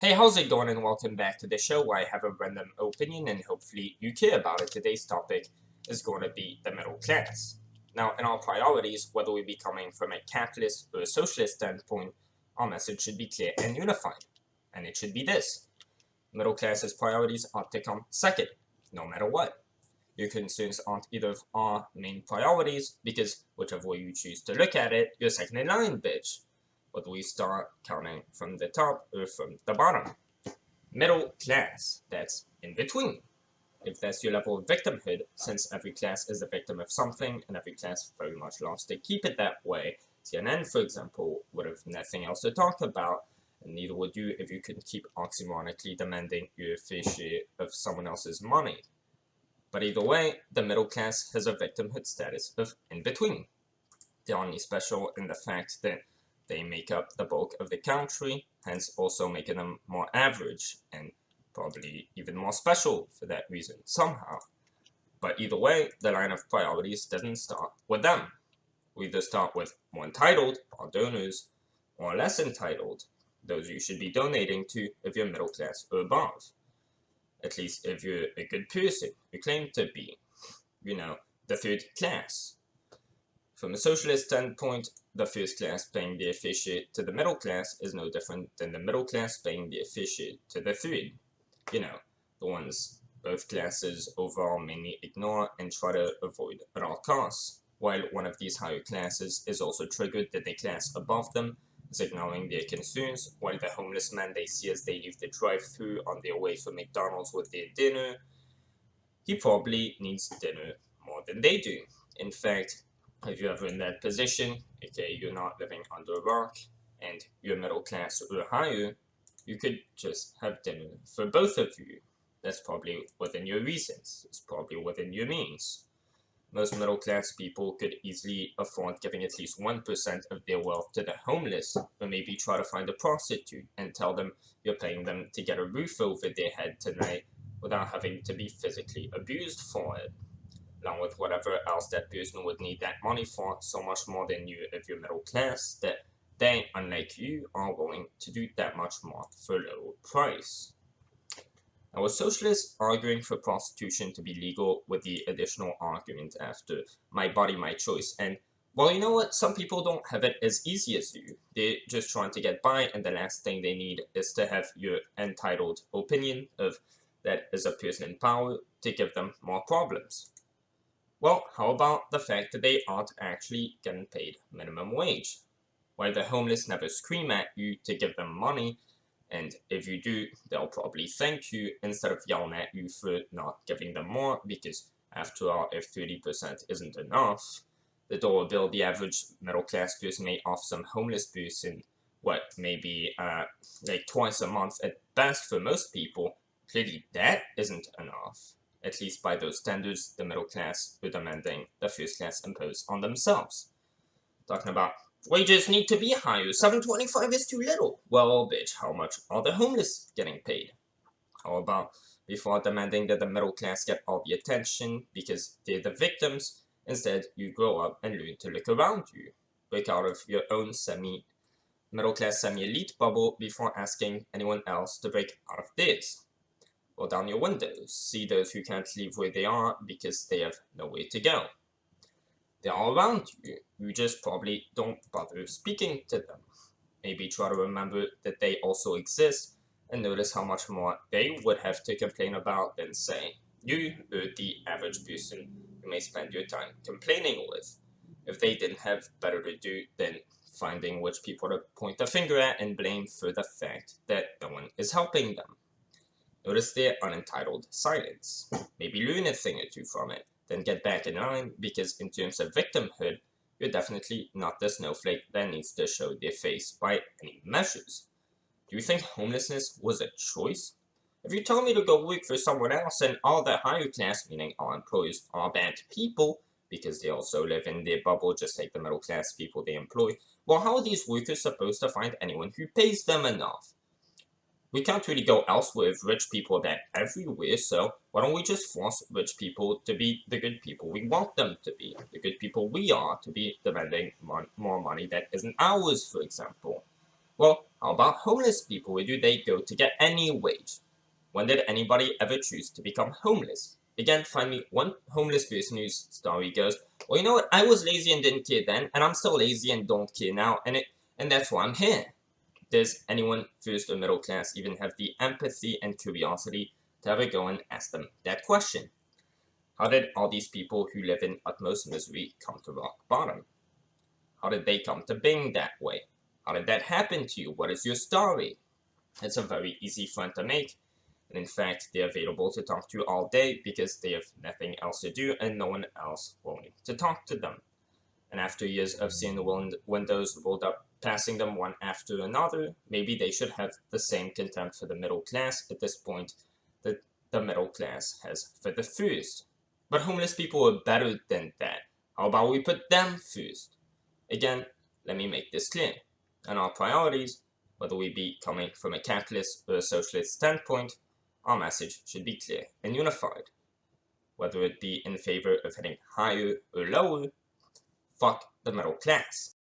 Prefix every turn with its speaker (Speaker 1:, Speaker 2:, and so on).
Speaker 1: Hey, how's it going and welcome back to the show where I have a random opinion and hopefully you care about it. Today's topic is going to be the middle class. Now, in our priorities, whether we be coming from a capitalist or a socialist standpoint, our message should be clear and unified. And it should be this. Middle class's priorities ought to come second, no matter what. Your concerns aren't either of our main priorities because whichever way you choose to look at it, you're second in line, bitch. Whether we start counting from the top or from the bottom. Middle class, that's in between. If that's your level of victimhood, since every class is a victim of something, and every class very much loves to keep it that way, CNN, for example, would have nothing else to talk about, and neither would you if you could keep oxymoronically demanding your fair share of someone else's money. But either way, the middle class has a victimhood status of in between. They're only special in the fact that they make up the bulk of the country, hence also making them more average, and probably even more special for that reason, somehow. But either way, the line of priorities doesn't start with them. We either start with more entitled, our donors, or less entitled, those you should be donating to if you're middle class or above. At least if you're a good person, you claim to be. You know, the third class. From a socialist standpoint, the first class paying their fair share to the middle class is no different than the middle class paying their fair share to the third. You know, the ones both classes overall mainly ignore and try to avoid at all costs, while one of these higher classes is also triggered that the class above them is ignoring their concerns, while the homeless man they see as they leave the drive-thru on their way from McDonald's with their dinner, he probably needs dinner more than they do. In fact, if you're ever in that position, aka you're not living under a rock, and you're middle class or higher, you could just have dinner for both of you. That's probably within your reasons. It's probably within your means. Most middle class people could easily afford giving at least 1% of their wealth to the homeless, or maybe try to find a prostitute and tell them you're paying them to get a roof over their head tonight without having to be physically abused for it, along with whatever else that person would need that money for, so much more than you if you're middle class, that they, unlike you, are willing to do that much more for a low price. Now, with socialists arguing for prostitution to be legal with the additional argument after my body, my choice, and well, you know what? Some people don't have it as easy as you. They're just trying to get by, and the last thing they need is to have your entitled opinion of that as a person in power to give them more problems. Well, how about the fact that they aren't actually getting paid minimum wage? While the homeless never scream at you to give them money, and if you do, they'll probably thank you instead of yelling at you for not giving them more, because after all, if 30% isn't enough, the dollar bill the average middle class person may offer some homeless person, what, maybe like twice a month at best for most people, clearly that isn't enough. At least by those standards, the middle class are demanding the first class impose on themselves. Talking about wages need to be higher, $7.25 is too little. Well, bitch, how much are the homeless getting paid? How about before demanding that the middle class get all the attention because they're the victims, instead you grow up and learn to look around you. Break out of your own middle class semi-elite bubble before asking anyone else to break out of theirs. Roll down your windows, see those who can't leave where they are because they have nowhere to go. They're all around you, you just probably don't bother speaking to them. Maybe try to remember that they also exist and notice how much more they would have to complain about than, say, you or the average person you may spend your time complaining with, if they didn't have better to do than finding which people to point the finger at and blame for the fact that no one is helping them. Notice their unentitled silence. Maybe learn a thing or two from it, then get back in line, because in terms of victimhood, you're definitely not the snowflake that needs to show their face by any measures. Do you think homelessness was a choice? If you tell me to go work for someone else and all the higher class, meaning all employees, are bad people, because they also live in their bubble just like the middle class people they employ, well, how are these workers supposed to find anyone who pays them enough? We can't really go elsewhere with rich people that everywhere, so why don't we just force rich people to be the good people we want them to be, the good people we are to be, demanding more money that isn't ours, for example. Well, how about homeless people? Where do they go to get any wage? When did anybody ever choose to become homeless? Again, find me one homeless person whose story goes, well, you know what, I was lazy and didn't care then, and I'm still lazy and don't care now, and that's why I'm here. Does anyone, first or middle class, even have the empathy and curiosity to ever go and ask them that question? How did all these people who live in utmost misery come to rock bottom? How did they come to being that way? How did that happen to you? What is your story? It's a very easy friend to make, and in fact, they're available to talk to all day because they have nothing else to do and no one else willing to talk to them. And after years of seeing the windows rolled up, passing them one after another, maybe they should have the same contempt for the middle class at this point that the middle class has for the first. But homeless people are better than that. How about we put them first? Again, let me make this clear. And our priorities, whether we be coming from a capitalist or a socialist standpoint, our message should be clear and unified. Whether it be in favor of heading higher or lower, fuck the middle class.